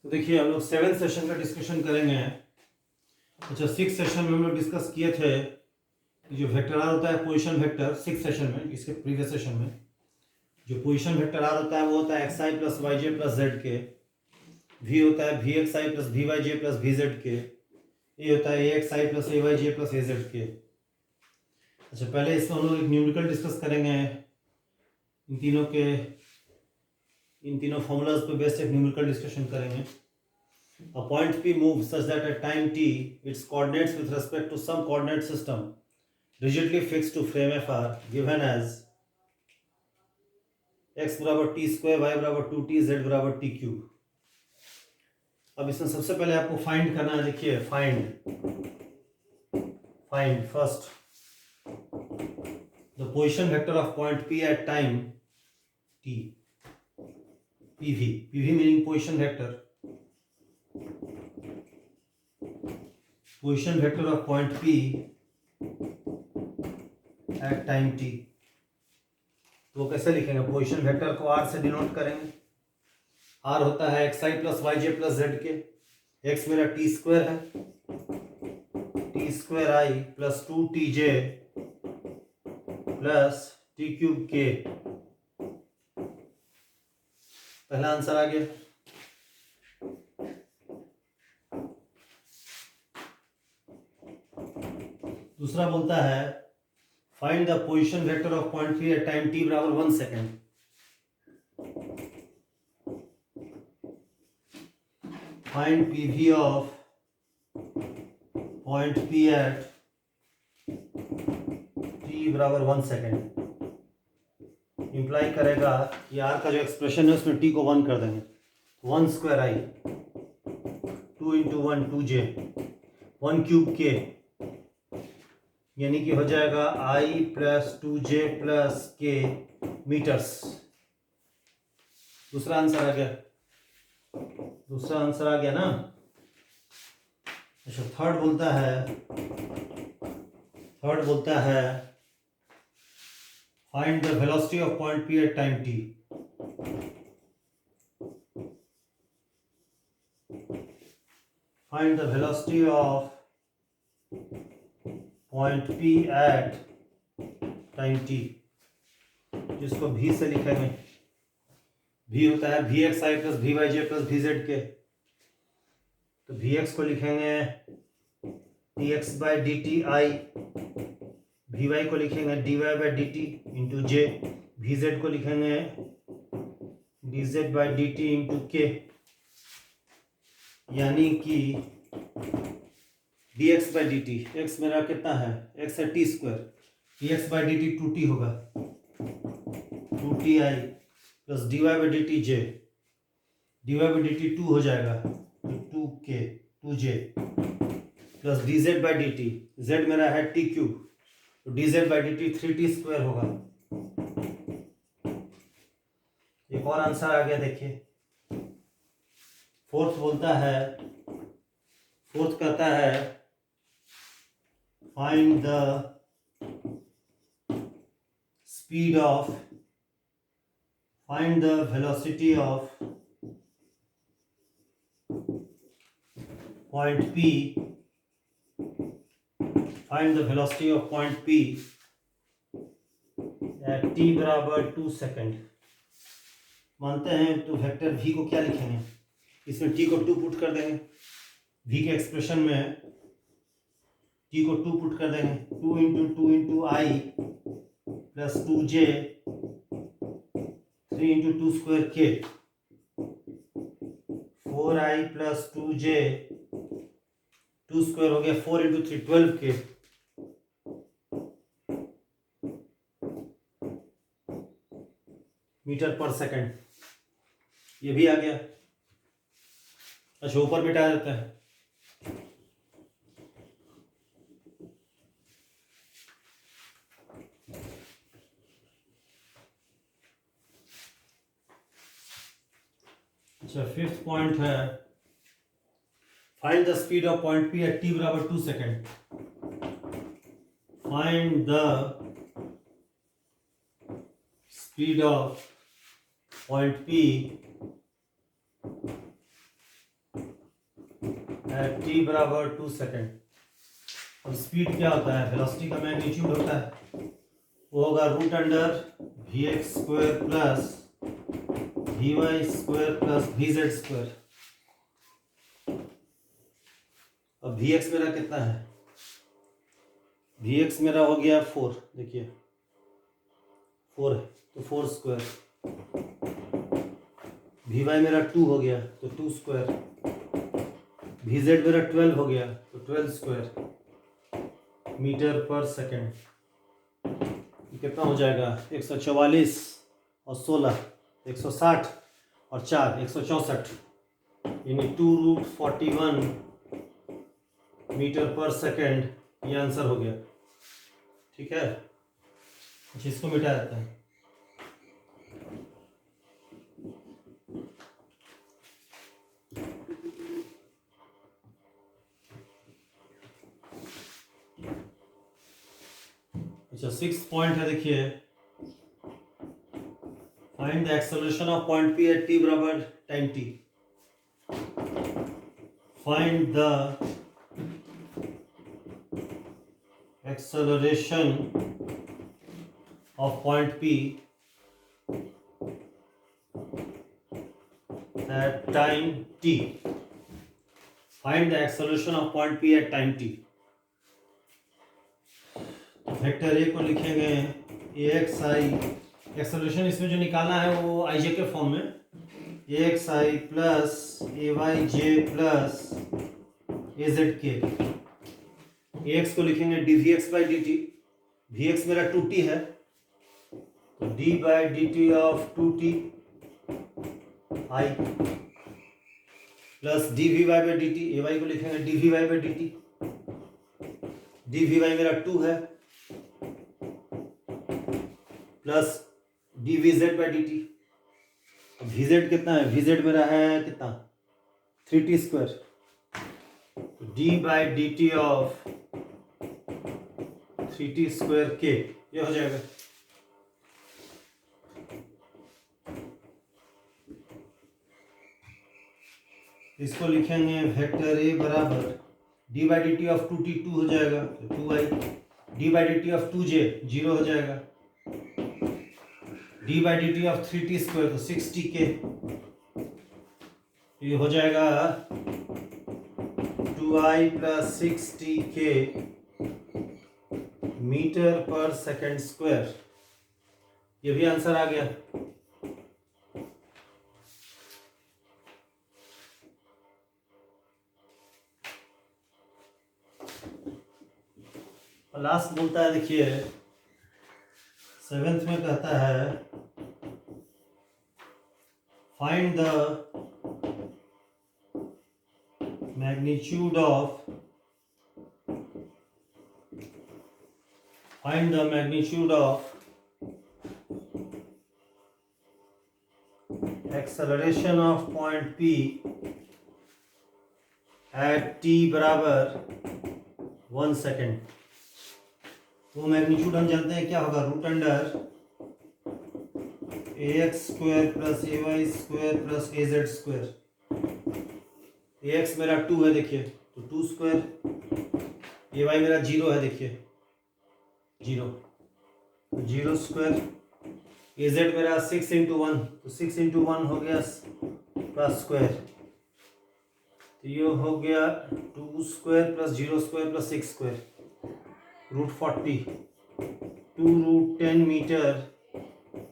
तो देखिए हम लोग 7th सेशन का डिस्कशन करेंगे। अच्छा, 6th सेशन में हम लोग डिस्कस किए थे कि जो वेक्टर आर होता है पोजीशन वेक्टर, 6th सेशन में, इसके प्रीवियस सेशन में जो पोजीशन वेक्टर आर होता है वो होता है एक्स आई प्लस वाई जे प्लस जेड के। वी होता है V X I plus V Y J plus V Z K. A होता है A X I plus A Y J plus A Z K. अच्छा, पहले इसमें हम लोग एक न्यूमेरिकल डिस्कस करेंगे। इन तीनों फॉर्मूलाज पे बेस्ड एक न्यूमेरिकल डिस्कशन करेंगे। A point P moves such that at time t, its coordinates with respect to some coordinate system rigidly fixed to frame f are given as x बराबर t square, y बराबर 2t, z बराबर t cube. अब इसमें सबसे पहले आपको find करना है। देखिए find first the position vector of point P at time t, PV meaning position vector of point P at time t। तो कैसे लिखेंगे? पोजीशन वेक्टर को r से डिनोट करेंगे। r होता है एक्स आई प्लस वाई जे प्लस जेड के। x मेरा t square है, T square i plus 2tj plus t cube k. पहला आंसर आ गया। दूसरा बोलता है find the position vector of point P at time t बराबर 1 second. Find PV of point P at t बराबर 1 सेकेंड। इंप्लाई करेगा कि r का जो एक्सप्रेशन है उसमें t को 1 कर देंगे। 1 स्क्वायर आई 2 इंटू 1 2j 1 क्यूब के, यानी कि हो जाएगा i plus 2j plus K meters. दूसरा आंसर आ गया ना। अच्छा, थर्ड बोलता है find the velocity of point P at time t। Find the velocity of point P at time t, जिसको v से लिखेंगे। v होता है वी एक्स आई प्लस वी वाई जे प्लस वी जेड के। तो वी एक्स को लिखेंगे D X by D T I, V Y को लिखेंगे D Y by D T into J, V Z को लिखेंगे D Z by D T into K, यानी कि D X by D T. X मेरा कितना है? एक्स है T square, D X by D T 2t होगा, 2ti plus D Y by D T J, D Y by D T 2 हो जाएगा तो 2k 2j plus D Z by D T. Z मेरा है T cube, तो D Z by D T 3t square होगा। एक और answer आ गया। देखिए फोर्थ कहता है find the velocity of point P at t बराबर 2 सेकेंड। मानते हैं तो वेक्टर v को क्या लिखेंगे? इसमें t को 2 पुट कर देंगे, v के एक्सप्रेशन में t को 2 पुट कर देंगे। 2 इंटू आई प्लस 2j 3 इंटू 2 स्क्वायर के, 4i प्लस 2j 2 स्क्वायर हो गया 4 इंटू 3 12 के, मीटर पर सेकेंड। ये भी आ गया। अच्छा, ऊपर बिठा देते हैं। अच्छा, फिफ्थ पॉइंट है find the speed of point P at t बराबर 2 second. Find the speed of point P at T बराबर 2 सेकेंड। अब स्पीड क्या होता है, वेलोसिटी का मैग्नीट्यूड होता है, वो होगा root under V X square plus V Y square plus V Z square. अब वी एक्स मेरा कितना है, वी एक्स मेरा हो गया 4, देखिए 4 है तो 4 स्क्वायर, वी वाई मेरा 2 हो गया तो 2 स्क्वायर, वी जेड मेरा 12 हो गया तो 12 स्क्वायर मीटर पर सेकेंड। कितना हो जाएगा, 144 और 16 160 और 4 164, यानी 2√41 मीटर पर सेकेंड, ये आंसर हो गया। ठीक है, जिसको मिटा जाता है। अच्छा 6th पॉइंट है, देखिए find the acceleration of point P at T बराबर time t. Find the acceleration of point P at time t. Find the acceleration of point P at time t. Vector a को लिखेंगे ए X आई, acceleration इसमें जो निकालना है वो आई जे K form में, A X I plus A Y J plus A Z K. A X को लिखेंगे D V X by D T, V X मेरा 2t है तो D by D T of 2t I plus D V Y by D T, A Y को लिखेंगे D V Y by D T, D V Y मेरा 2 है plus D V Z by D T. V Z कितना है, V Z मेरा है कितना 3t square, D by D T of 3t square के, ये हो जाएगा। इसको लिखेंगे वेक्टर ए बराबर D by D T of 2t 2 हो जाएगा तो 2i, D by D T of 2j 0 हो जाएगा, D by D T of 3t square तो 6tk, ये हो जाएगा 2i plus 6tk metre per second square. ये भी आंसर आ गया। लास्ट बोलता है, देखिए 7th में कहता है find the magnitude of acceleration of point P at t बराबर 1 सेकेंड। तो मैग्नीट्यूड हम जानते हैं क्या होगा, root under A x square plus A Y square plus A Z square. A x मेरा 2 है देखिए तो 2 स्क्वायर, ए वाई मेरा 0 है देखिए 0 तो 0 स्क्वायर, ए जेड मेरा 6 इंटू 1 तो 6 इंटू 1 हो गया प्लस स्क्वायर, तो ये हो गया 2 square plus 0 square plus 6 square root 40, 2√10 metre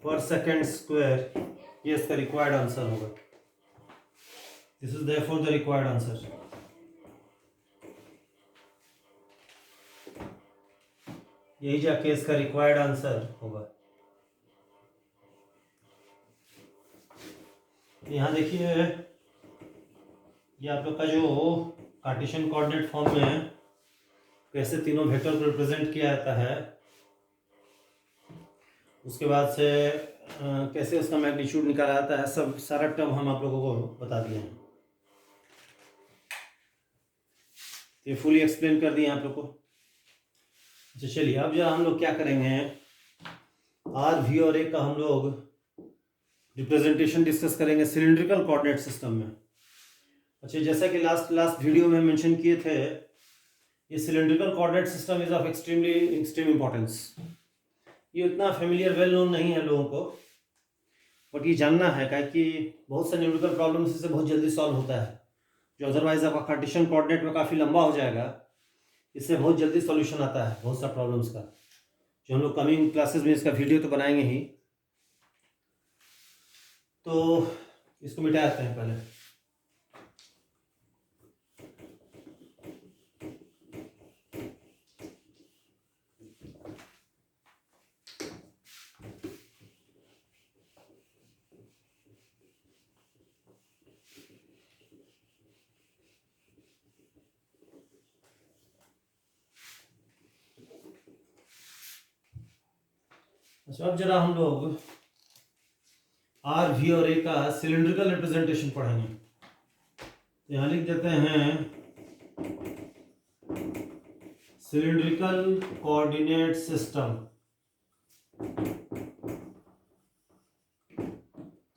per second square. ये इसका रिक्वायर्ड आंसर होगा। This is therefore the required answer. यही जाके इसका रिक्वायर्ड आंसर होगा। यहाँ देखिए ये आप लोग का जो कार्टेशियन कोऑर्डिनेट फॉर्म में है कैसे तीनों वेक्टर को रिप्रेजेंट किया जाता है, उसके बाद से कैसे उसका मैग्नीट्यूड निकाला जाता है, सब सारा टर्म हम आप लोगों को बता दिए हैं। ये फुली एक्सप्लेन कर दिए आप लोग को। अच्छा चलिए अब जो हम लोग क्या करेंगे, आर वी और ए का हम लोग रिप्रेजेंटेशन डिस्कस करेंगे सिलिंड्रिकल कोऑर्डिनेट सिस्टम में। अच्छा, जैसा कि लास्ट वीडियो में मेंशन किए थे, ये cylindrical coordinate system is of extreme importance. ये उतना फेमिलियर वेल नोन नहीं है लोगों को, बट ये जानना है क्या कि बहुत से न्यूमेरिकल प्रॉब्लम्स इससे बहुत जल्दी सॉल्व होता है, जो अदरवाइज आपका कार्टेशियन कोऑर्डिनेट में काफ़ी लंबा हो जाएगा, इससे बहुत जल्दी सॉल्यूशन आता है बहुत सा प्रॉब्लम्स का, जो हम लोग कमिंग क्लासेस में इसका वीडियो तो बनाएंगे ही। तो इसको मिटा देते हैं पहले। अच्छा, अब जरा हम लोग आर वी और ए का सिलेंड्रिकल रिप्रेजेंटेशन पढ़ेंगे। यहाँ लिख देते हैं cylindrical coordinate system.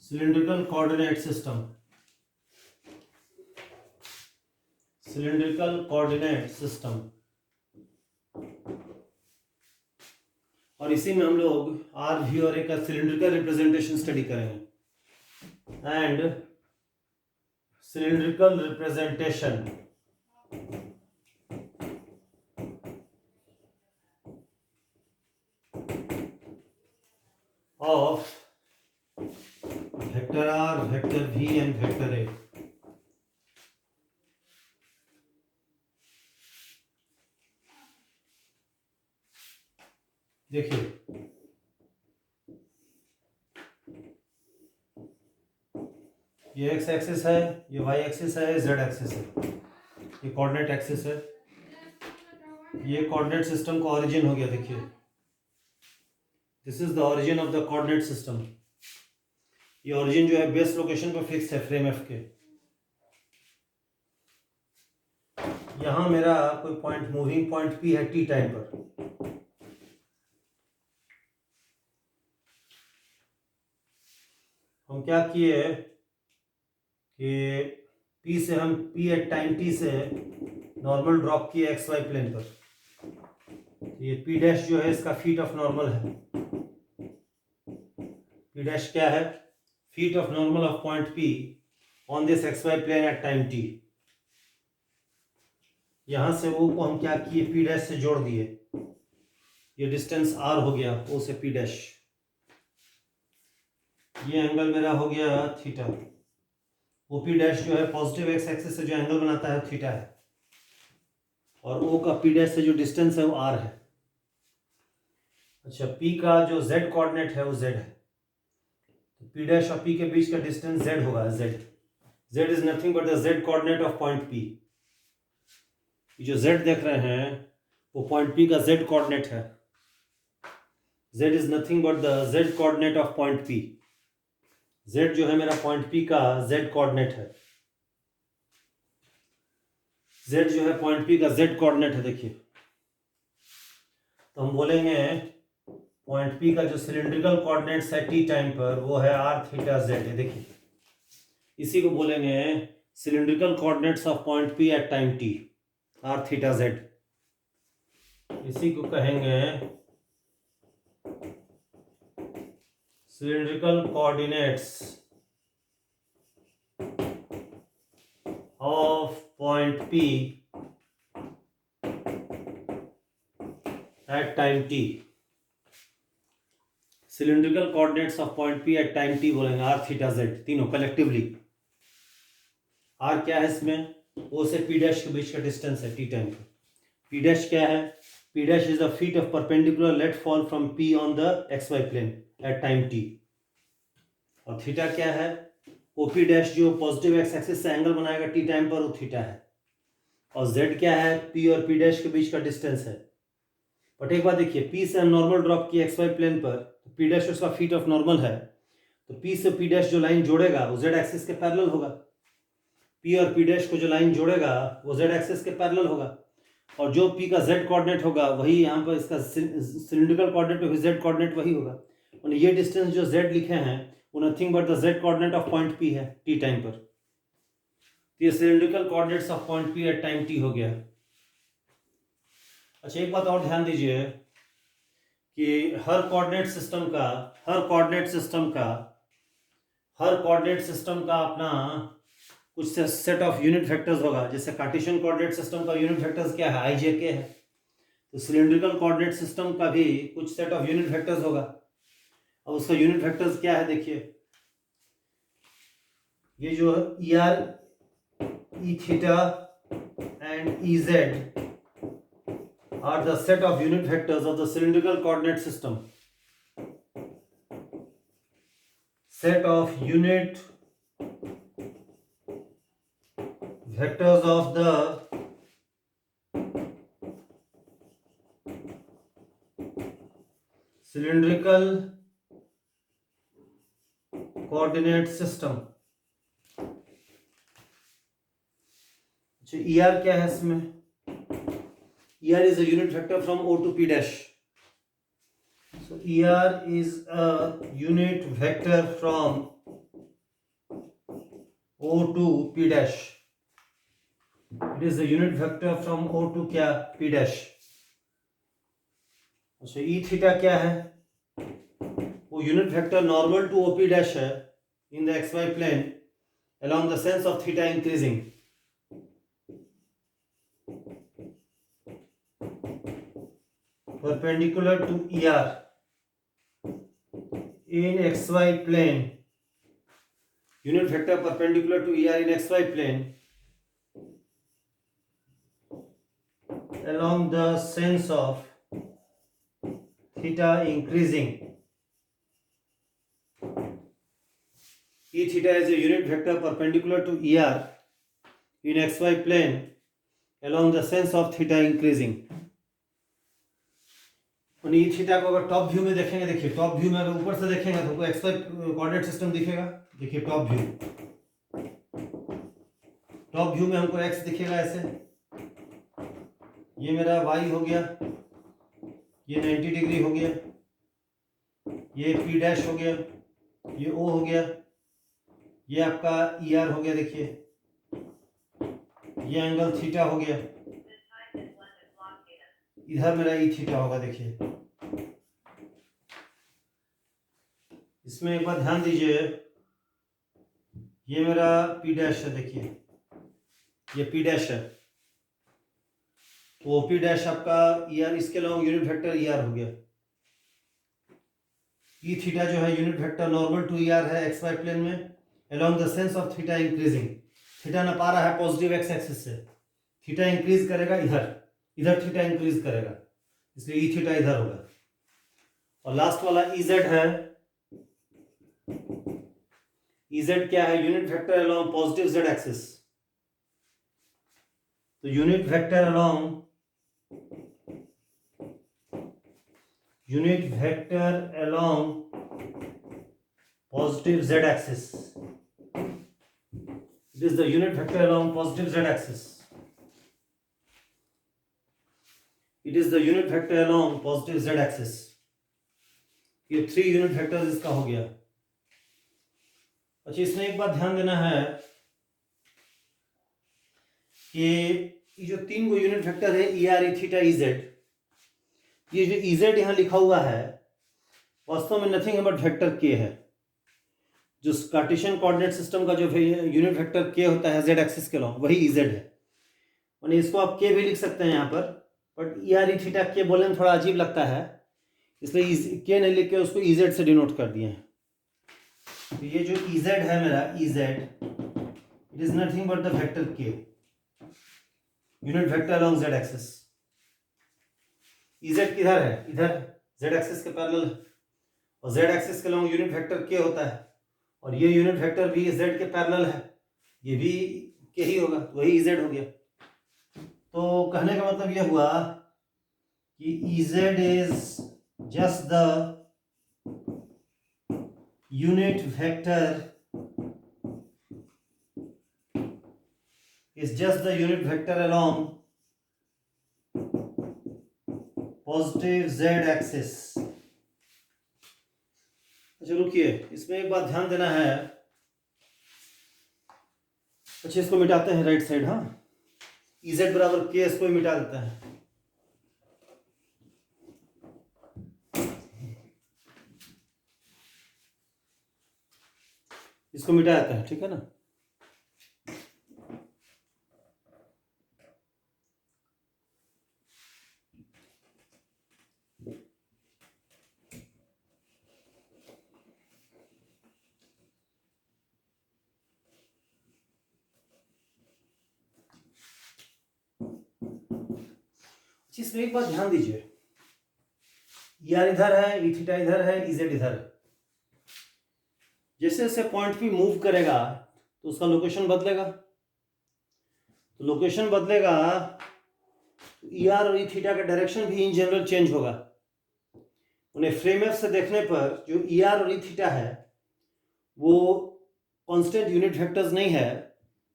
Cylindrical coordinate system, cylindrical coordinate system. और इसी में हम लोग आर वी और ए का सिलेंड्रिकल रिप्रेजेंटेशन स्टडी करेंगे। And cylindrical representation of vector R, vector V and vector A. देखिए, ये एक्स एक्सिस है, ये वाई एक्सिस है, जेड एक्सिस है, ये कोऑर्डिनेट एक्सिस है, ये कोऑर्डिनेट सिस्टम का ओरिजिन हो गया। देखिए, this is the origin of the coordinate system. ये ओरिजिन जो है बेस लोकेशन पर फिक्स है फ्रेम एफ के। यहां मेरा कोई पॉइंट, मूविंग पॉइंट पी है टी टाइम पर। हम क्या किए कि P से हम P एट टाइम T से नॉर्मल ड्रॉप किए एक्स वाई प्लेन पर। ये P डैश जो है इसका फीट ऑफ नॉर्मल है। P डैश क्या है? Feet of normal of point P on this X Y plane at time T। यहां से वो को हम क्या किए, P डैश से जोड़ दिए। ये डिस्टेंस R हो गया O से P डैश। ये एंगल मेरा हो गया थीटा। OP डैश जो है पॉजिटिव एक्स एक्सिस से जो एंगल बनाता है थीटा है, और O का P डैश से जो डिस्टेंस है वो R है। अच्छा, P का जो Z कोऑर्डिनेट है वो Z है, तो P डैश और P के बीच का डिस्टेंस Z होगा, Z। Z is nothing but the Z coordinate of point P। जो Z देख रहे हैं वो पॉइंट P का Z कोऑर्डिनेट है। Z is nothing but the Z coordinate of point P। Z जो है मेरा पॉइंट P का Z कोऑर्डिनेट है। Z जो है पॉइंट P का Z कोऑर्डिनेट है। देखिए, तो हम बोलेंगे पॉइंट P का जो सिलेंड्रिकल कोऑर्डिनेट्स है T टाइम पर वो है R थीटा Z है। देखिए, इसी को बोलेंगे cylindrical coordinates of point P at time T, R theta Z। इसी को कहेंगे cylindrical coordinates of point P at time t। cylindrical coordinates of point P at time t बोलेंगे r थीटा z, तीनों कलेक्टिवली। r क्या है इसमें? O से P dash के बीच का डिस्टेंस है t टाइम पर। P डैश क्या है? P dash is the feet of perpendicular let fall from P on the xy plane at time t। और थीटा क्या है? OP डैश जो पॉजिटिव एक्स एक्सिस से एंगल बनाएगा t टाइम पर वो थीटा है। और Z क्या है? P और P डैश के बीच का डिस्टेंस है। बट एक बात देखिए, P से हम नॉर्मल ड्रॉप किए XY प्लेन पर, तो P डैश उसका फीट ऑफ नॉर्मल है, तो P से P डैश जो लाइन जोड़ेगा वो Z एक्सिस के पैरेलल होगा। P और P डैश को जो लाइन जोड़ेगा वो Z एक्सिस के पैरेलल होगा, और जो P का Z कोऑर्डिनेट होगा वही यहाँ पर इसका सिलेंड्रिकल कोऑर्डिनेट में Z कोऑर्डिनेट वही होगा। और ये डिस्टेंस जो Z लिखे हैं वो nothing but the Z coordinate of point P है T टाइम पर। ये cylindrical coordinates of point P at time T हो गया। अच्छा, एक बात और ध्यान दीजिए कि हर कोऑर्डिनेट सिस्टम का अपना कुछ सेट ऑफ यूनिट वेक्टर्स होगा। जैसे कार्टेशियन कोऑर्डिनेट सिस्टम का यूनिट वेक्टर्स क्या है, आई जे के है। तो सिलेंड्रिकल कोऑर्डिनेट सिस्टम का भी कुछ सेट ऑफ यूनिट वेक्टर्स होगा। अब उसका यूनिट वेक्टर्स क्या है, देखिए ये जो ई R, E theta and E Z are the set of unit vectors of the cylindrical coordinate system. Set of unit vectors of the cylindrical coordinate system. अच्छा, ER क्या है इसमें? ER is a unit vector from O to P dash. So ER is a unit vector from O to P dash. It is a unit vector from O to क्या, P dash. अच्छा, E theta क्या है? वो unit vector normal to OP dash है in the XY plane along the sense of theta increasing. Perpendicular to ER in XY plane, unit vector perpendicular to ER in XY plane along the sense of theta increasing. E theta is a unit vector perpendicular to ER in XY plane along the sense of theta increasing. और E theta को अगर top view में देखेंगे, देखिए top view में अगर ऊपर से देखेंगे तो एक्स वाई कोऑर्डिनेट सिस्टम दिखेगा। देखिए टॉप व्यू में हमको एक्स दिखेगा ऐसे, ये मेरा वाई हो गया, ये 90 डिग्री हो गया, ये पी डैश हो गया, ये ओ हो गया, ये आपका ई आर हो गया। देखिए ये एंगल थीटा हो गया, इधर मेरा ई थीटा होगा। देखिए इसमें एक बार ध्यान दीजिए, ये मेरा पी डैश है। देखिए ये पी डैश है, तो पी डैश आपका ई आर, इसके अलावा यूनिट वेक्टर ई आर हो गया। ई थीटा जो है unit vector normal to E R है एक्स वाई प्लेन में along the sense of theta increasing. Theta ना पा रहा है पॉजिटिव एक्स एक्सिस से, थीटा इंक्रीज करेगा इधर थीटा इंक्रीज करेगा, इसलिए ई थीटा इधर होगा। और लास्ट वाला ई जेड है। ई जेड क्या है? Unit vector along positive z axis. तो unit vector along positive z axis. It is the unit vector along positive z axis. It is the unit vector along positive z axis. ये 3 unit vectors इसका हो गया। अच्छा, इसमें एक बात ध्यान देना है कि ये जो 3 यूनिट वेक्टर है ई R, E theta, E Z, ये जो ई जेड यहाँ लिखा हुआ है वास्तव में नथिंग बट वेक्टर के है। जो कार्टेशियन कोऑर्डिनेट सिस्टम का जो यूनिट वेक्टर के होता है जेड एक्सिस के अलॉन्ग, वही ई जेड है। और इसको आप के भी लिख सकते हैं यहाँ पर, but E R, E theta के बोलने में थोड़ा अजीब लगता है, इसलिए के नहीं लिख के उसको ई जेड से डिनोट कर दिए हैं। तो ये जो ई जेड है मेरा, e z, it is nothing but the vector k, unit vector along z axis. E z किधर है? इधर जेड एक्सिस के पैरेलल है, और जेड एक्सिस के अलॉन्ग यूनिट वेक्टर के होता है, और ये यूनिट वेक्टर भी जेड के पैरेलल है, ये भी के ही होगा, वही ई जेड हो गया। तो कहने का मतलब यह हुआ कि E Z is just the unit vector, along positive z axis. अच्छा रुकिए, इसमें एक बात ध्यान देना है अच्छा, इसको मिटाते हैं राइट साइड। हाँ, इजेड बराबर के, इसको ही मिटा देते हैं। इसको मिटा देते हैं, ठीक है ना। इसमें एक बात ध्यान दीजिए, ER इधर है, E थीटा इधर है, EZ इधर है। जैसे जैसे पॉइंट पी मूव करेगा तो उसका लोकेशन बदलेगा, तो लोकेशन बदलेगा तो ER और E थीटा का डायरेक्शन भी इन जनरल चेंज होगा। उन्हें फ्रेम एफ से देखने पर जो ER और E थीटा है वो कांस्टेंट यूनिट वेक्टर्स नहीं है,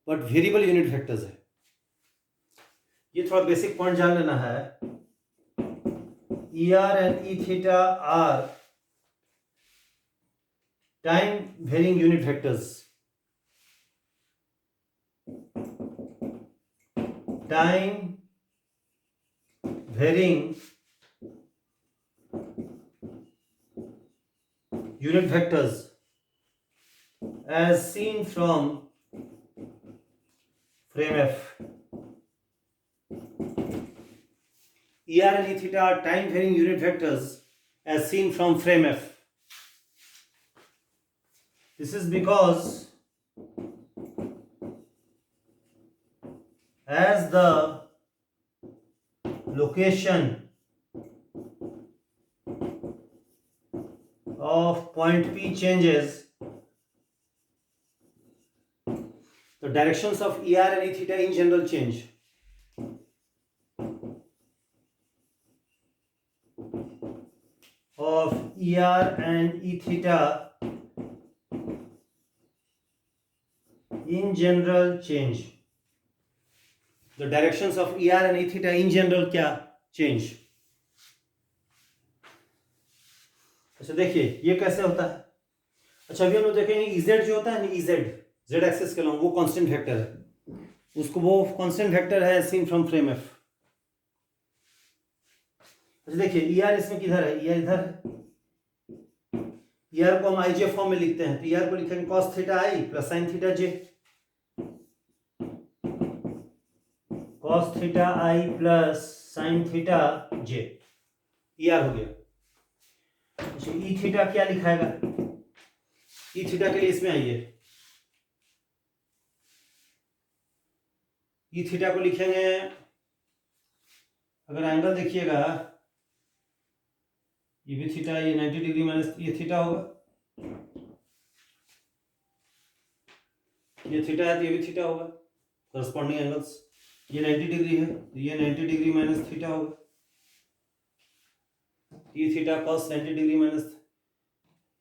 बट वेरिएबल यूनिट वेक्टर्स है। ये थोड़ा बेसिक पॉइंट जान लेना है। ER and E theta are time varying unit vectors. Time varying unit vectors as seen from frame F. ER and E theta are time varying unit vectors as seen from frame F. This is because as the location of point P changes, the directions of ER and E theta in general change. Of ER and E theta in general change. The directions of ER and E theta in general क्या change? अच्छा देखिए ये कैसे होता है। अच्छा अभी हम लोग देखेंगे EZ जो होता है ना, EZ Z एक्सिस के लॉन्ग, वो कांस्टेंट वेक्टर है, उसको वो कांस्टेंट वेक्टर है सीन फ्रॉम फ्रेम F। अच्छा देखिए ER इसमें किधर है, ER इधर है। ER को हम IJ फॉर्म में लिखते हैं, तो ER को लिखेंगे cos theta I plus sin theta J। cos theta I plus sin theta J, ER हो गया। अच्छा E थीटा क्या लिखाएगा, E थीटा के लिए इसमें आइए, E थीटा को लिखेंगे, अगर एंगल देखिएगा ये भी थीटा, ये 90 डिग्री माइनस ये थीटा होगा, ये थीटा है तो ये भी थीटा होगा, करस्पॉन्डिंग एंगल्स। ये 90 डिग्री है तो ये 90 डिग्री माइनस थीटा होगा, e theta cos 90 degree minus,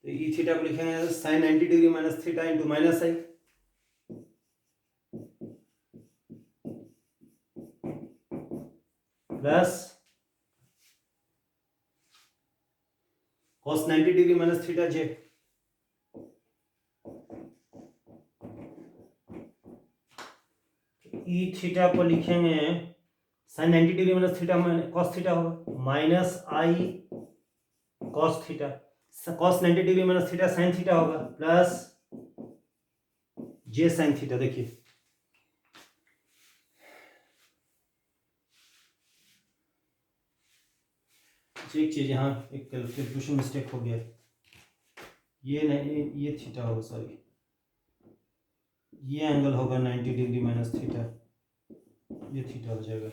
तो ई थीटा को लिखेंगे sin 90 degree minus theta into minus i, plus cos 90 degree minus theta J। E theta को लिखेंगे sin 90 degree minus theta cos theta होगा, minus i cos theta, cos 90 degree minus theta sin theta होगा, plus J sin theta. देखिए एक चीज यहाँ एक calculation mistake हो गया, ये नहीं ये थीटा होगा, सॉरी ये एंगल होगा 90 डिग्री माइनस थीटा, ये थीटा हो जाएगा।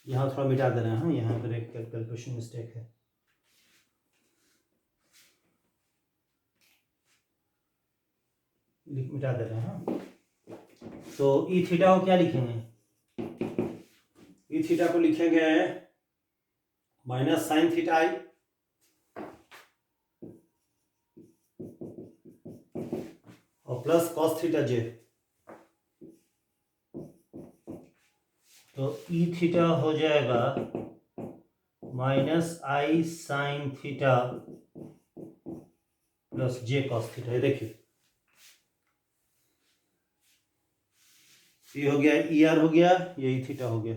यहाँ थोड़ा मिटा देना है, हाँ यहाँ पर एक कैलकुलेशन मिस्टेक है। मिटा दे रहे हैं। हाँ तो ई थीटा को क्या लिखेंगे, ई थीटा को लिखेंगे माइनस साइन थीटा आई और प्लस कॉस थीटा जे, तो ई थीटा हो जाएगा माइनस आई साइन थीटा प्लस जे कॉस थीटा। देखिए ये हो गया ई आर हो गया, यही थीटा हो गया।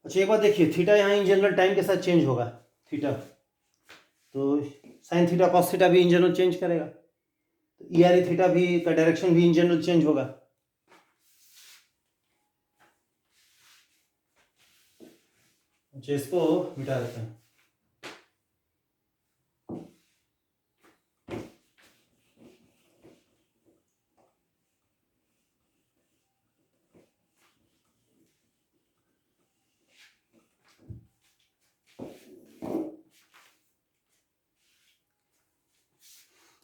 अच्छा एक बात देखिए, थीटा यहाँ इन जनरल टाइम के साथ चेंज होगा थीटा, तो साइन थीटा कॉस थीटा भी इन जनरल चेंज करेगा, तो ई आर ई थीटा भी का डायरेक्शन भी इन जनरल चेंज होगा। अच्छा इसको मिटा देते हैं।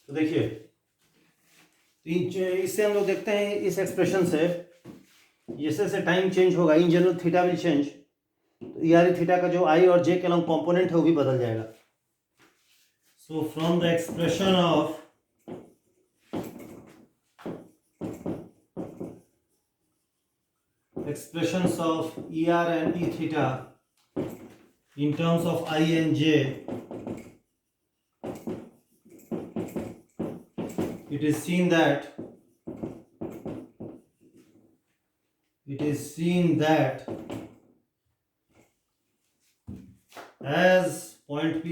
तो देखिए, इससे हम लोग देखते हैं इस एक्सप्रेशन से जैसे जैसे टाइम चेंज होगा in general theta will change, तो ई आर थीटा का जो आई और जे के अलॉन्ग कंपोनेंट है वो भी बदल जाएगा। So from the expression of expressions of ER and E theta in terms of I and J, it is seen that as point P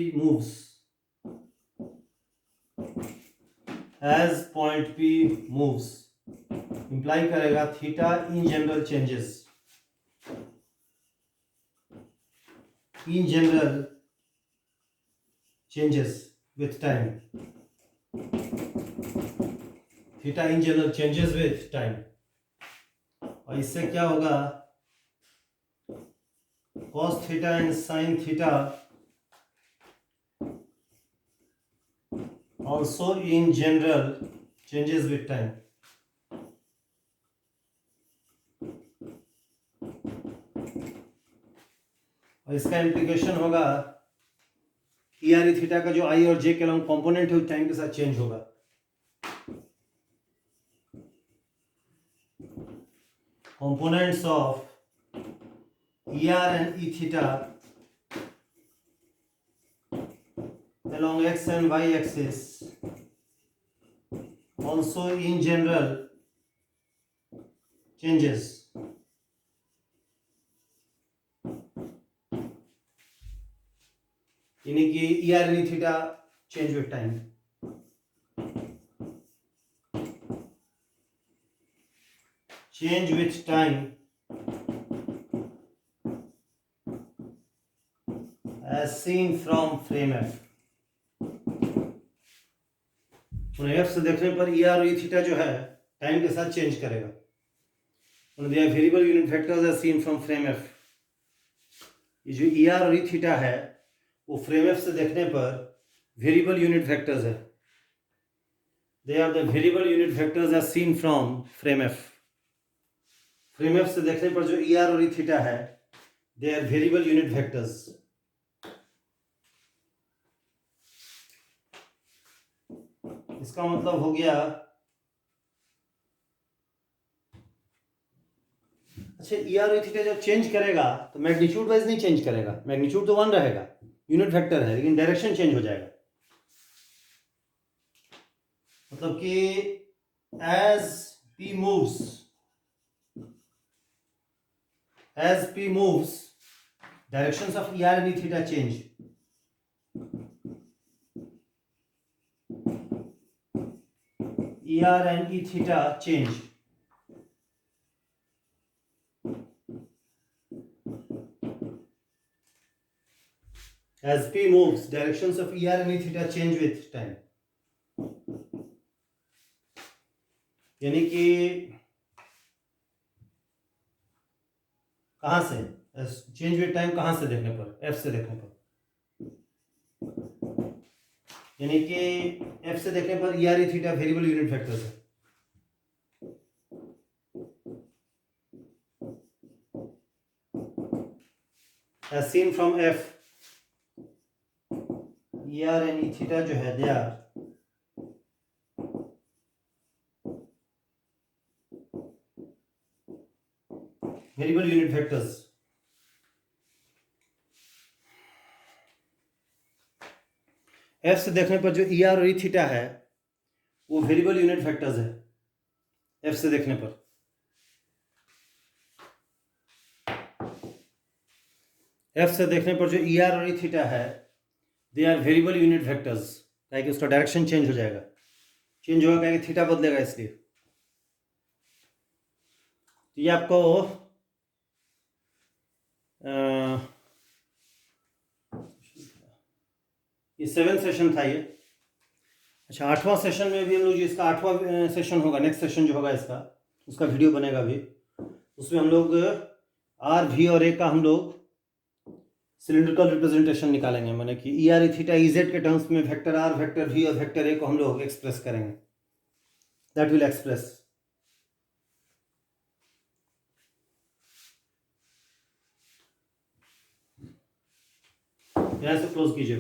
moves, imply करेगा theta in general changes with time, theta in general changes with time। और इससे क्या होगा, cos theta and sin theta also in general changes with time। और इसका implication होगा ई R E theta का जो आई और जे के अलॉन्ग कंपोनेंट है टाइम के साथ चेंज होगा। Components of E R and E theta along x and y axis also in general changes। यानी कि E R and theta change with time. Change with time as seen from frame f। F से देखने पर E R E theta जो है time के साथ change करेगा। Variable unit vectors are seen from frame F. ये जो ई आर और ई थीटा है वो फ्रेम एफ से देखने पर वेरिएबल यूनिट वेक्टर्स है। They are the variable unit vectors are seen from frame F. Frame F से देखने पर जो ई आर और ई थीटा है they are variable unit vectors. इसका मतलब हो गया, अच्छा ई आर थीटा जब चेंज करेगा तो मैग्नीट्यूड वाइज नहीं चेंज करेगा, मैग्नीट्यूड तो 1 रहेगा, यूनिट वेक्टर है, लेकिन डायरेक्शन चेंज हो जाएगा। मतलब कि as p moves directions of e r and e theta change। E r and e theta change। As p moves, directions of e r and e theta change with time। यानी कि कहां से change with time, कहां से देखने पर, F से देखने पर, यानी कि एफ से देखने पर E R E theta variable unit vectors है। As seen from f, E R and E theta जो है they are variable unit vectors. F से देखने पर जो ई आर और ई थीटा है वो वेरिएबल यूनिट वेक्टर्स है। एफ से देखने पर। एफ से देखने पर जो ई आर और ई थीटा है, they are variable unit vectors, क्या कि उसका डायरेक्शन चेंज हो जाएगा, चेंज होगा क्या कि थीटा बदलेगा इसलिए। तो ये आपको ये 7th सेशन था ये। अच्छा, 8वां सेशन में भी हम लोग, जो इसका 8वां सेशन होगा, नेक्स्ट सेशन जो होगा इसका, उसका वीडियो बनेगा भी, उसमें हम लोग आर वी और ए का हम लोग सिलिंड्रिकल रिप्रेजेंटेशन निकालेंगे, माने कि E R E theta E Z के टर्म्स में वेक्टर आर, वेक्टर वी और वेक्टर ए को हम लोग एक्सप्रेस करेंगे। That will express. यहाँ से क्लोज कीजिए।